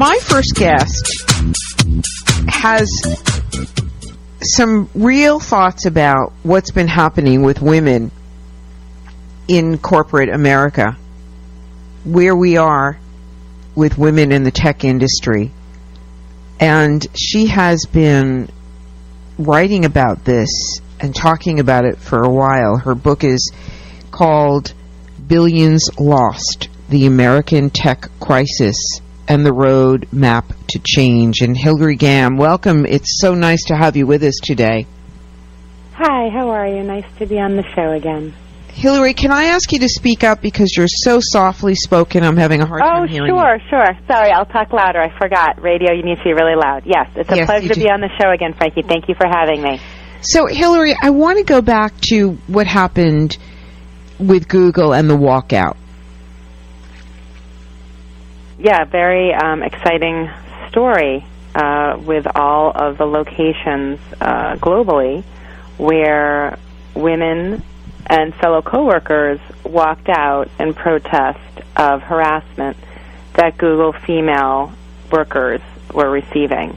my first guest has some real thoughts about what's been happening with women in corporate America, where we are with women in the tech industry. And she has been writing about this and talking about it for a while. Her book is called Billions Lost, The American Tech Crisis and the Road Map to Change. And Hillary Gamm, welcome. It's so nice to have you with us today. Hi, how are you? Nice to be on the show again. Hillary, can I ask you to speak up because you're so softly spoken? I'm having a hard time hearing you. Oh, sure. Sorry, I'll talk louder. I forgot. Radio, you need to be really loud. Yes, it's a pleasure to be on the show again, Frankie. Thank you for having me. So, Hillary, I want to go back to what happened with Google and the walkout. Yeah, very exciting story with all of the locations globally where women and fellow coworkers walked out in protest of harassment that Google female workers were receiving.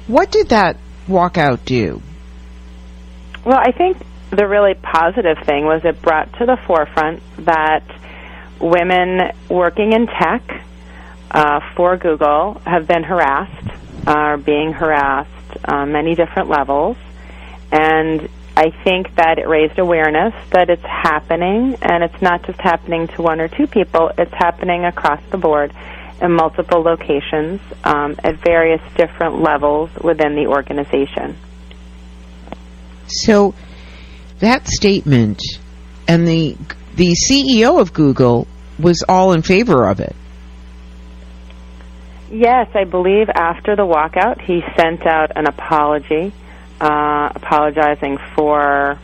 What did that walkout do? Well, I think the really positive thing was it brought to the forefront that women working in tech for Google have been harassed, are being harassed on many different levels, and I think that it raised awareness that it's happening, and it's not just happening to one or two people, it's happening across the board in multiple locations at various different levels within the organization. So that statement, and the CEO of Google was all in favor of it. Yes, I believe after the walkout, he sent out an apology, apologizing for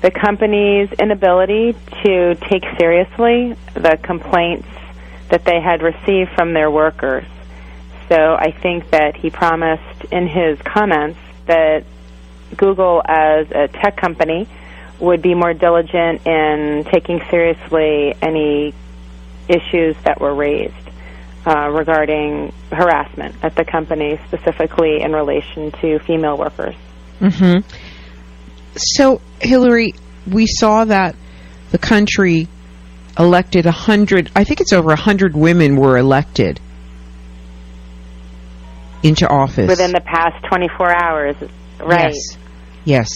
the company's inability to take seriously the complaints that they had received from their workers. So I think that he promised in his comments that Google as a tech company would be more diligent in taking seriously any issues that were raised regarding harassment at the company, specifically in relation to female workers. Mm-hmm. So, Hillary, we saw that the country elected 100, I think it's over 100 women were elected into office. Within the past 24 hours, right. Yes.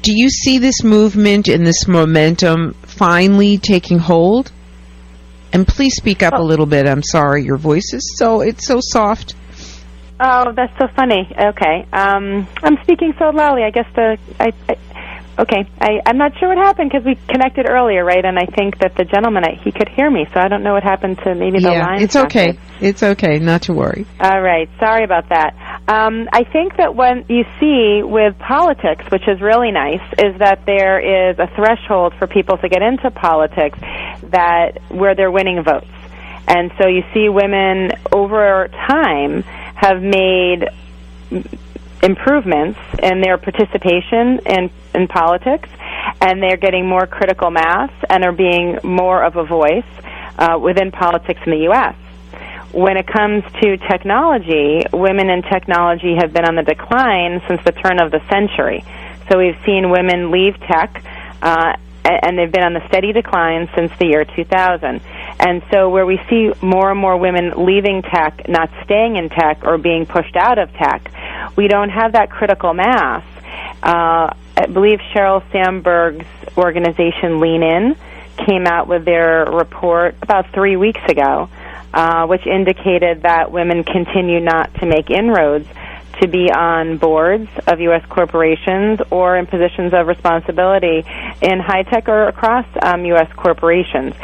Do you see this movement and this momentum finally taking hold? And please speak up a little bit. I'm sorry, your voice is it's so soft. Oh, that's so funny. Okay. I'm speaking so loudly. I guess I'm not sure what happened because we connected earlier, right? And I think that the gentleman, he could hear me, so I don't know what happened to maybe the line. It's okay. It's okay. Not to worry. All right. Sorry about that. I think that when you see with politics, which is really nice, is that there is a threshold for people to get into politics where they're winning votes. And so you see women over time have made improvements in their participation in politics, and they're getting more critical mass and are being more of a voice within politics in the U.S. When it comes to technology, women in technology have been on the decline since the turn of the century. So we've seen women leave tech, and they've been on the steady decline since the year 2000. And so where we see more and more women leaving tech, not staying in tech, or being pushed out of tech, we don't have that critical mass. I believe Sheryl Sandberg's organization Lean In came out with their report about 3 weeks ago, which indicated that women continue not to make inroads to be on boards of U.S. corporations or in positions of responsibility in high-tech or across U.S. corporations.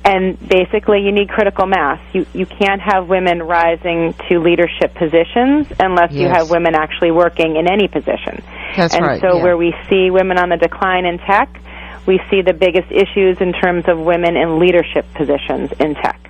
And basically, you need critical mass. You can't have women rising to leadership positions unless you have women actually working in any position. That's right. And so where we see women on the decline in tech, we see the biggest issues in terms of women in leadership positions in tech.